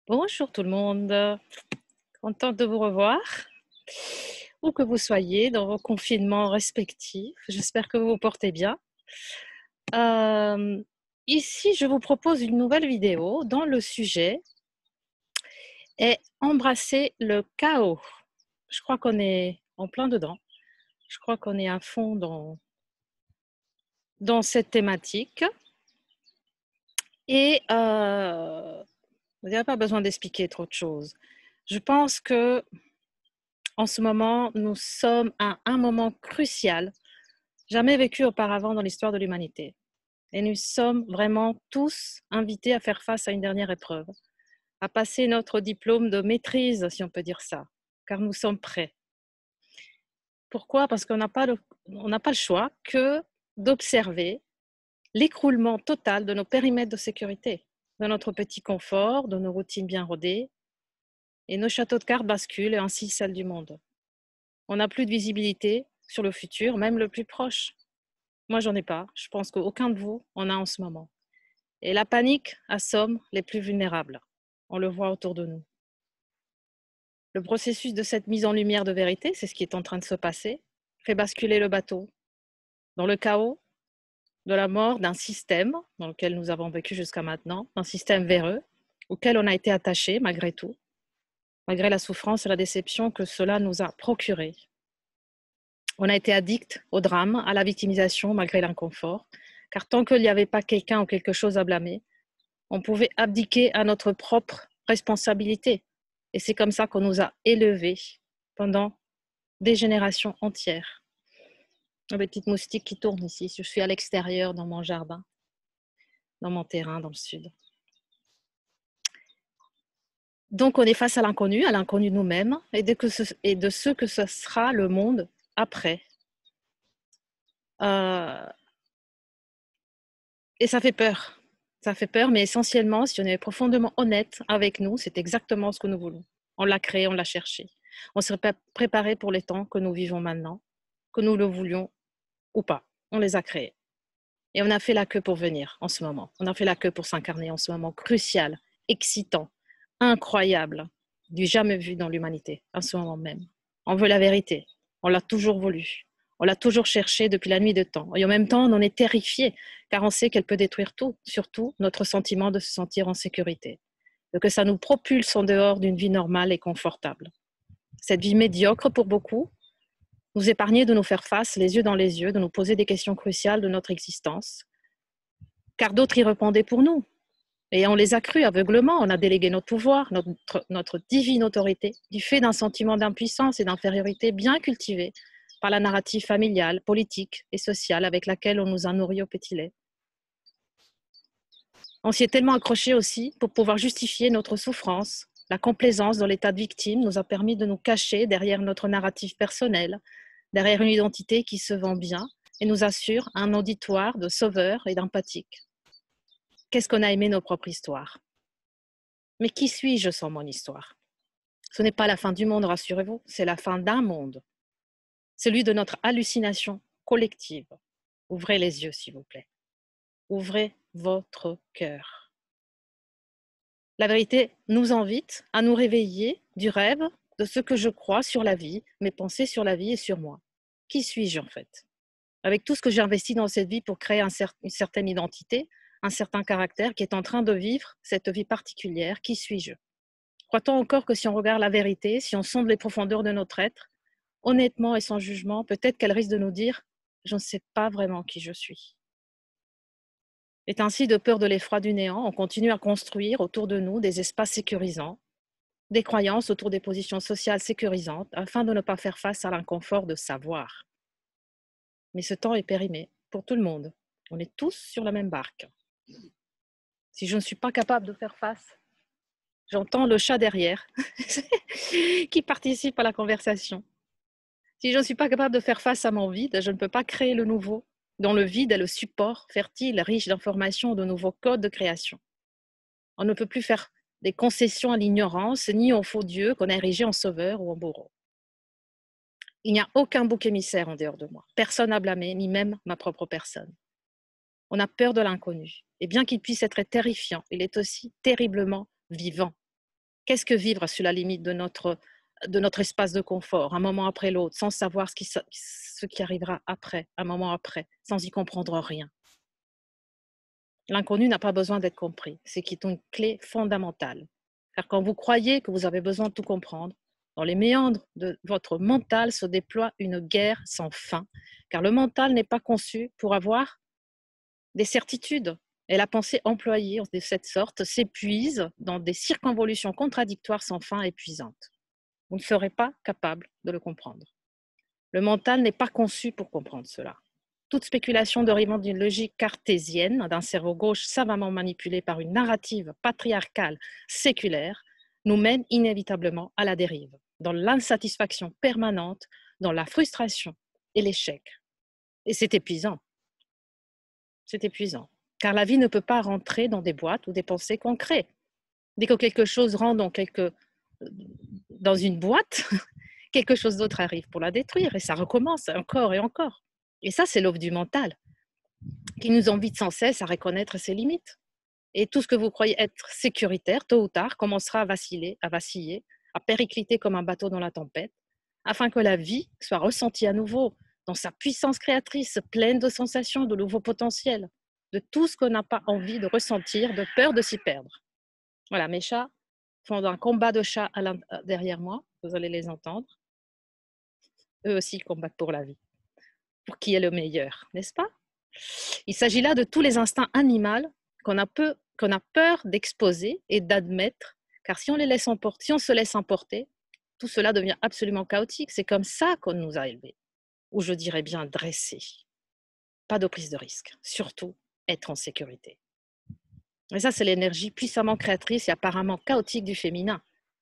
Bonjour tout le monde, contente de vous revoir, où que vous soyez dans vos confinements respectifs. J'espère que vous vous portez bien. Euh, Ici, je vous propose une nouvelle vidéo dont le sujet est embrasser le chaos. Je crois qu'on est en plein dedans. Je crois qu'on est à fond dans cette thématique. Et vous n'avez pas besoin d'expliquer trop de choses. Je pense que en ce moment, nous sommes à un moment crucial, jamais vécu auparavant dans l'histoire de l'humanité. Et nous sommes vraiment tous invités à faire face à une dernière épreuve, à passer notre diplôme de maîtrise, si on peut dire ça, car nous sommes prêts. Pourquoi? Parce qu'on n'a pas le choix que d'observer l'écroulement total de nos périmètres de sécurité, de notre petit confort, de nos routines bien rodées, et nos châteaux de cartes basculent et ainsi celle du monde. On n'a plus de visibilité sur le futur, même le plus proche. Moi, j'en ai pas. Je pense qu'aucun de vous en a en ce moment. Et la panique assomme les plus vulnérables. On le voit autour de nous. Le processus de cette mise en lumière de vérité, c'est ce qui est en train de se passer, fait basculer le bateau dans le chaos de la mort d'un système dans lequel nous avons vécu jusqu'à maintenant, un système véreux, auquel on a été attaché malgré tout, malgré la souffrance et la déception que cela nous a procuré. On a été addict au drame, à la victimisation malgré l'inconfort, car tant qu'il n'y avait pas quelqu'un ou quelque chose à blâmer, on pouvait abdiquer à notre propre responsabilité. Et c'est comme ça qu'on nous a élevés pendant des générations entières. Des petites moustiques qui tournent ici. Je suis à l'extérieur, dans mon jardin, dans mon terrain, dans le sud. Donc, on est face à l'inconnu de nous-mêmes et de ce que ce sera le monde après. Et ça fait peur. Ça fait peur, mais essentiellement, si on est profondément honnête avec nous, c'est exactement ce que nous voulons. On l'a créé, on l'a cherché. On s'est préparé pour les temps que nous vivons maintenant, que nous le voulions ou pas. On les a créés. Et on a fait la queue pour venir en ce moment. On a fait la queue pour s'incarner en ce moment crucial, excitant, incroyable, du jamais vu dans l'humanité, en ce moment même. On veut la vérité. On l'a toujours voulu. On l'a toujours cherché depuis la nuit des temps. Et en même temps, on en est terrifié, car on sait qu'elle peut détruire tout, surtout notre sentiment de se sentir en sécurité, de que ça nous propulse en dehors d'une vie normale et confortable. Cette vie médiocre pour beaucoup, nous épargner de nous faire face les yeux dans les yeux, de nous poser des questions cruciales de notre existence, car d'autres y répondaient pour nous. Et on les a crus aveuglement, on a délégué notre pouvoir, notre divine autorité, du fait d'un sentiment d'impuissance et d'infériorité bien cultivé par la narrative familiale, politique et sociale avec laquelle on nous a nourris au petit lait. On s'y est tellement accroché aussi pour pouvoir justifier notre souffrance. La complaisance dans l'état de victime nous a permis de nous cacher derrière notre narrative personnel, derrière une identité qui se vend bien et nous assure un auditoire de sauveurs et d'empathiques. Qu'est-ce qu'on a aimé nos propres histoires? Mais qui suis-je sans mon histoire? Ce n'est pas la fin du monde, rassurez-vous, c'est la fin d'un monde, celui de notre hallucination collective. Ouvrez les yeux, s'il vous plaît. Ouvrez votre cœur. La vérité nous invite à nous réveiller du rêve de ce que je crois sur la vie, mes pensées sur la vie et sur moi. Qui suis-je en fait? Avec tout ce que j'ai investi dans cette vie pour créer une certaine identité, un certain caractère qui est en train de vivre cette vie particulière, qui suis-je? Croit-on encore que si on regarde la vérité, si on sonde les profondeurs de notre être, honnêtement et sans jugement, peut-être qu'elle risque de nous dire « je ne sais pas vraiment qui je suis ». Et ainsi, de peur de l'effroi du néant, on continue à construire autour de nous des espaces sécurisants, des croyances autour des positions sociales sécurisantes, afin de ne pas faire face à l'inconfort de savoir. Mais ce temps est périmé pour tout le monde. On est tous sur la même barque. Si je ne suis pas capable de faire face, j'entends le chat derrière qui participe à la conversation. Si je ne suis pas capable de faire face à mon vide, je ne peux pas créer le nouveau, dont le vide est le support fertile, riche d'informations, de nouveaux codes de création. On ne peut plus faire des concessions à l'ignorance, ni au faux Dieu qu'on a érigé en sauveur ou en bourreau. Il n'y a aucun bouc émissaire en dehors de moi. Personne à blâmer, ni même ma propre personne. On a peur de l'inconnu. Et bien qu'il puisse être terrifiant, il est aussi terriblement vivant. Qu'est-ce que vivre sur la limite de notre espace de confort, un moment après l'autre, sans savoir ce qui arrivera après, un moment après, sans y comprendre rien? L'inconnu n'a pas besoin d'être compris, c'est qui est une clé fondamentale. Car quand vous croyez que vous avez besoin de tout comprendre, dans les méandres de votre mental se déploie une guerre sans fin, car le mental n'est pas conçu pour avoir des certitudes. Et la pensée employée de cette sorte s'épuise dans des circonvolutions contradictoires sans fin épuisantes. Vous ne serez pas capable de le comprendre. Le mental n'est pas conçu pour comprendre cela. Toute spéculation dérivant d'une logique cartésienne, d'un cerveau gauche savamment manipulé par une narrative patriarcale séculaire, nous mène inévitablement à la dérive, dans l'insatisfaction permanente, dans la frustration et l'échec. Et c'est épuisant. C'est épuisant. Car la vie ne peut pas rentrer dans des boîtes ou des pensées qu'on crée. Dès que quelque chose rentre dans une boîte, quelque chose d'autre arrive pour la détruire et ça recommence encore et encore. Et ça, c'est l'œuvre du mental qui nous invite sans cesse à reconnaître ses limites. Et tout ce que vous croyez être sécuritaire, tôt ou tard, commencera à vaciller, à péricliter comme un bateau dans la tempête, afin que la vie soit ressentie à nouveau dans sa puissance créatrice, pleine de sensations, de nouveaux potentiels, de tout ce qu'on n'a pas envie de ressentir, de peur de s'y perdre. Voilà, mes chats font un combat de chats derrière moi, vous allez les entendre. Eux aussi combattent pour la vie, pour qui est le meilleur, n'est-ce pas? Il s'agit là de tous les instincts animaux qu'on a peur d'exposer et d'admettre, car si on se laisse emporter, tout cela devient absolument chaotique. C'est comme ça qu'on nous a élevés, ou je dirais bien dressés. Pas de prise de risque, surtout être en sécurité. Et ça, c'est l'énergie puissamment créatrice et apparemment chaotique du féminin,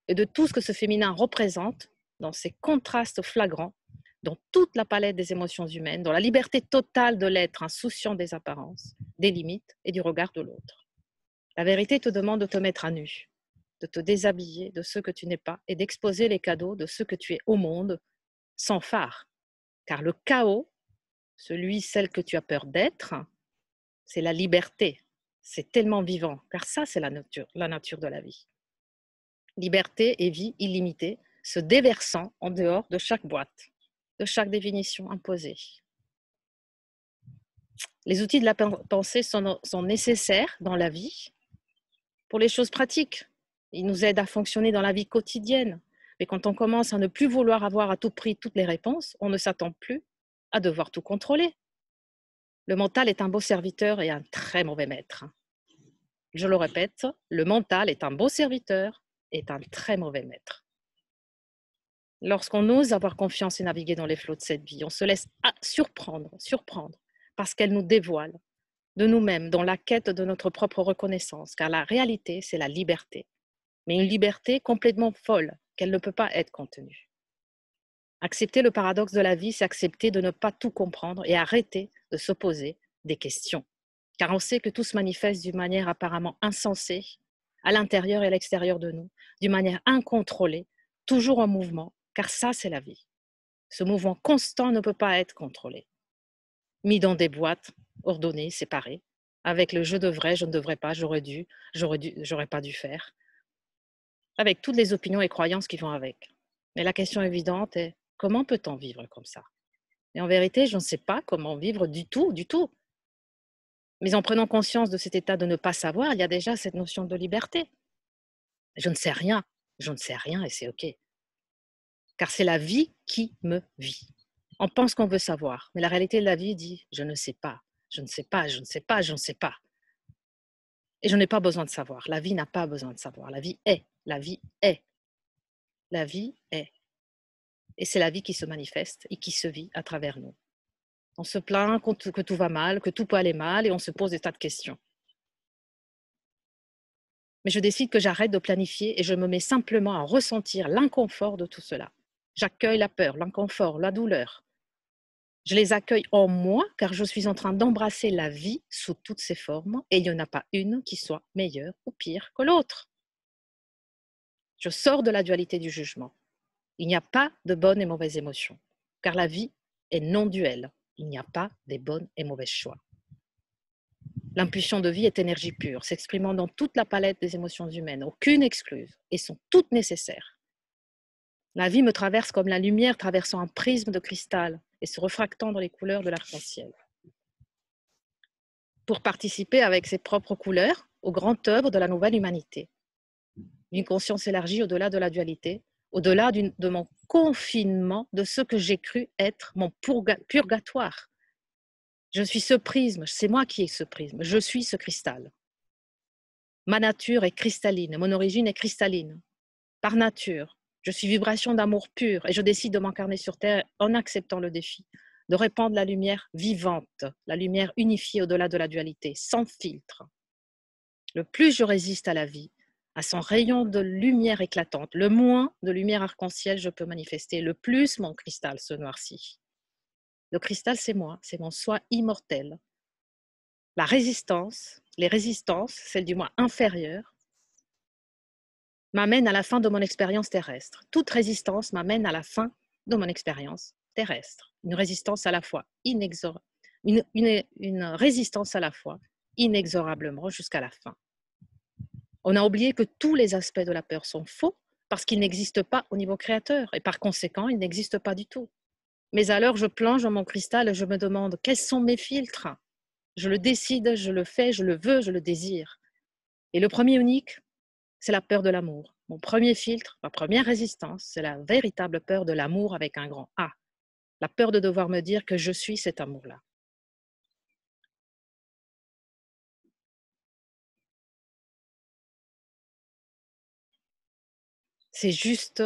et de tout ce que ce féminin représente dans ses contrastes flagrants, dans toute la palette des émotions humaines, dans la liberté totale de l'être insouciant des apparences, des limites et du regard de l'autre. La vérité te demande de te mettre à nu, de te déshabiller de ce que tu n'es pas et d'exposer les cadeaux de ce que tu es au monde sans phare. Car le chaos, celle que tu as peur d'être, c'est la liberté. C'est tellement vivant, car ça, c'est la nature de la vie. Liberté et vie illimitée, se déversant en dehors de chaque boîte, de chaque définition imposée. Les outils de la pensée sont nécessaires dans la vie pour les choses pratiques. Ils nous aident à fonctionner dans la vie quotidienne. Mais quand on commence à ne plus vouloir avoir à tout prix toutes les réponses, on ne s'attend plus à devoir tout contrôler. Le mental est un beau serviteur et un très mauvais maître. Je le répète, le mental est un beau serviteur et un très mauvais maître. Lorsqu'on ose avoir confiance et naviguer dans les flots de cette vie, on se laisse surprendre, parce qu'elle nous dévoile de nous-mêmes dans la quête de notre propre reconnaissance, car la réalité, c'est la liberté. Mais une liberté complètement folle, qu'elle ne peut pas être contenue. Accepter le paradoxe de la vie, c'est accepter de ne pas tout comprendre et arrêter de se poser des questions. Car on sait que tout se manifeste d'une manière apparemment insensée, à l'intérieur et à l'extérieur de nous, d'une manière incontrôlée, toujours en mouvement, car ça, c'est la vie. Ce mouvement constant ne peut pas être contrôlé. Mis dans des boîtes, ordonnées, séparées, avec le je devrais, je ne devrais pas, j'aurais pas dû faire, avec toutes les opinions et croyances qui vont avec. Mais la question évidente est, comment peut-on vivre comme ça? Et en vérité, je ne sais pas comment vivre du tout. Mais en prenant conscience de cet état de ne pas savoir, il y a déjà cette notion de liberté. Je ne sais rien et c'est OK. Car c'est la vie qui me vit. On pense qu'on veut savoir, mais la réalité de la vie dit je ne sais pas, je ne sais pas, je ne sais pas, je ne sais pas. Et je n'ai pas besoin de savoir. La vie n'a pas besoin de savoir. La vie est. La vie est. La vie est. Et c'est la vie qui se manifeste et qui se vit à travers nous. On se plaint que tout va mal, que tout peut aller mal et on se pose des tas de questions. Mais je décide que j'arrête de planifier et je me mets simplement à ressentir l'inconfort de tout cela. J'accueille la peur, l'inconfort, la douleur. Je les accueille en moi car je suis en train d'embrasser la vie sous toutes ses formes et il n'y en a pas une qui soit meilleure ou pire que l'autre. Je sors de la dualité du jugement. Il n'y a pas de bonnes et mauvaises émotions car la vie est non duelle. Il n'y a pas des bonnes et mauvais choix. L'impulsion de vie est énergie pure, s'exprimant dans toute la palette des émotions humaines, aucune excluse, et sont toutes nécessaires. La vie me traverse comme la lumière traversant un prisme de cristal et se refractant dans les couleurs de l'arc-en-ciel. Pour participer avec ses propres couleurs au grand œuvre de la nouvelle humanité. D'une conscience élargie au-delà de la dualité, au-delà de mon confinement, de ce que j'ai cru être mon purgatoire. Je suis ce prisme, c'est moi qui ai ce prisme, je suis ce cristal. Ma nature est cristalline, mon origine est cristalline. Par nature, je suis vibration d'amour pur et je décide de m'incarner sur Terre en acceptant le défi, de répandre la lumière vivante, la lumière unifiée au-delà de la dualité, sans filtre. Le plus je résiste à la vie, à son rayon de lumière éclatante, le moins de lumière arc-en-ciel je peux manifester, le plus mon cristal se noircit. Le cristal, c'est moi, c'est mon soi immortel. La résistance, les résistances, celles du moi inférieur, m'amènent à la fin de mon expérience terrestre. Toute résistance m'amène à la fin de mon expérience terrestre. Une résistance à la fois une résistance à la fois inexorablement jusqu'à la fin. On a oublié que tous les aspects de la peur sont faux parce qu'ils n'existent pas au niveau créateur et par conséquent, ils n'existent pas du tout. Mais alors, je plonge dans mon cristal et je me demande quels sont mes filtres. Je le décide, je le fais, je le veux, je le désire. Et le premier unique, c'est la peur de l'amour. Mon premier filtre, ma première résistance, c'est la véritable peur de l'amour avec un grand A. La peur de devoir me dire que je suis cet amour-là. C'est juste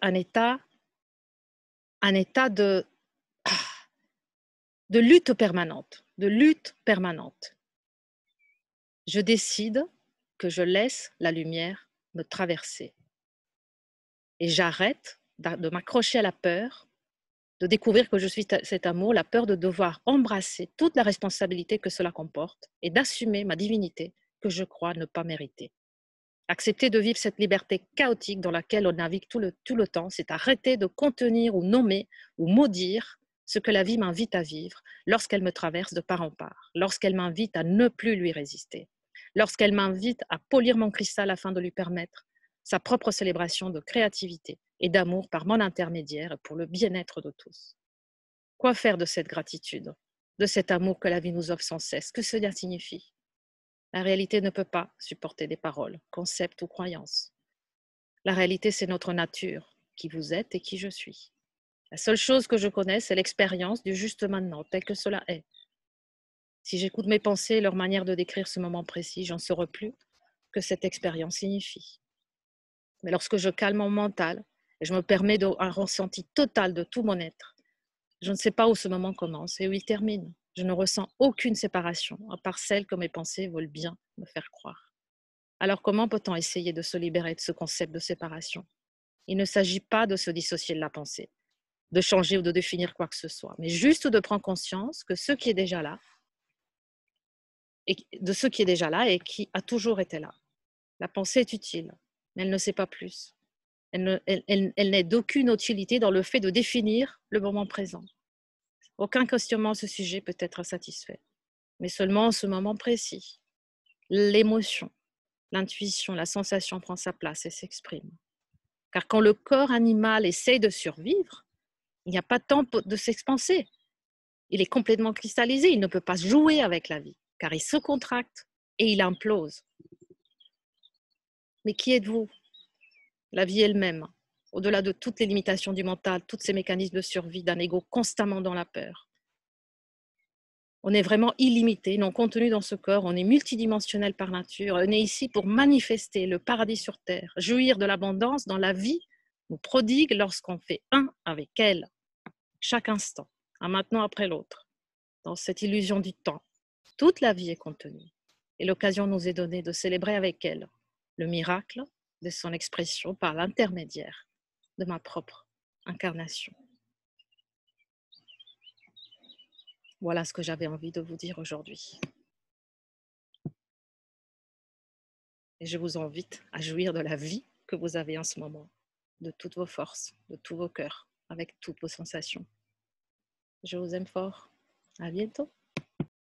un état de lutte permanente, Je décide que je laisse la lumière me traverser. Et j'arrête de m'accrocher à la peur, de découvrir que je suis cet amour, la peur de devoir embrasser toute la responsabilité que cela comporte et d'assumer ma divinité que je crois ne pas mériter. Accepter de vivre cette liberté chaotique dans laquelle on navigue tout le temps, c'est arrêter de contenir ou nommer ou maudire ce que la vie m'invite à vivre lorsqu'elle me traverse de part en part, lorsqu'elle m'invite à ne plus lui résister, lorsqu'elle m'invite à polir mon cristal afin de lui permettre sa propre célébration de créativité et d'amour par mon intermédiaire pour le bien-être de tous. Quoi faire de cette gratitude, de cet amour que la vie nous offre sans cesse? Que cela signifie? La réalité ne peut pas supporter des paroles, concepts ou croyances. La réalité, c'est notre nature, qui vous êtes et qui je suis. La seule chose que je connais, c'est l'expérience du juste maintenant, tel que cela est. Si j'écoute mes pensées et leur manière de décrire ce moment précis, j'en saurai plus que cette expérience signifie. Mais lorsque je calme mon mental et je me permets un ressenti total de tout mon être, je ne sais pas où ce moment commence et où il termine. Je ne ressens aucune séparation, à part celle que mes pensées veulent bien me faire croire. Alors comment peut-on essayer de se libérer de ce concept de séparation? Il ne s'agit pas de se dissocier de la pensée, de changer ou de définir quoi que ce soit, mais juste de prendre conscience que ce qui est déjà là, et de ce qui est déjà là et qui a toujours été là. La pensée est utile, mais elle ne sait pas plus. Elle n'est d'aucune utilité dans le fait de définir le moment présent. Aucun questionnement à ce sujet peut être satisfait, mais seulement en ce moment précis. L'émotion, l'intuition, la sensation prend sa place et s'exprime. Car quand le corps animal essaie de survivre, il n'y a pas de temps de s'expanser. Il est complètement cristallisé, il ne peut pas jouer avec la vie, car il se contracte et il implose. Mais qui êtes-vous? La vie elle-même, au-delà de toutes les limitations du mental, tous ces mécanismes de survie d'un ego constamment dans la peur. On est vraiment illimité, non contenu dans ce corps, on est multidimensionnel par nature, on est ici pour manifester le paradis sur terre, jouir de l'abondance dans la vie nous prodigue lorsqu'on fait un avec elle, chaque instant, un maintenant après l'autre, dans cette illusion du temps. Toute la vie est contenue et l'occasion nous est donnée de célébrer avec elle le miracle de son expression par l'intermédiaire de ma propre incarnation. Voilà ce que j'avais envie de vous dire aujourd'hui. Et je vous invite à jouir de la vie que vous avez en ce moment, de toutes vos forces, de tous vos cœurs, avec toutes vos sensations. Je vous aime fort. À bientôt.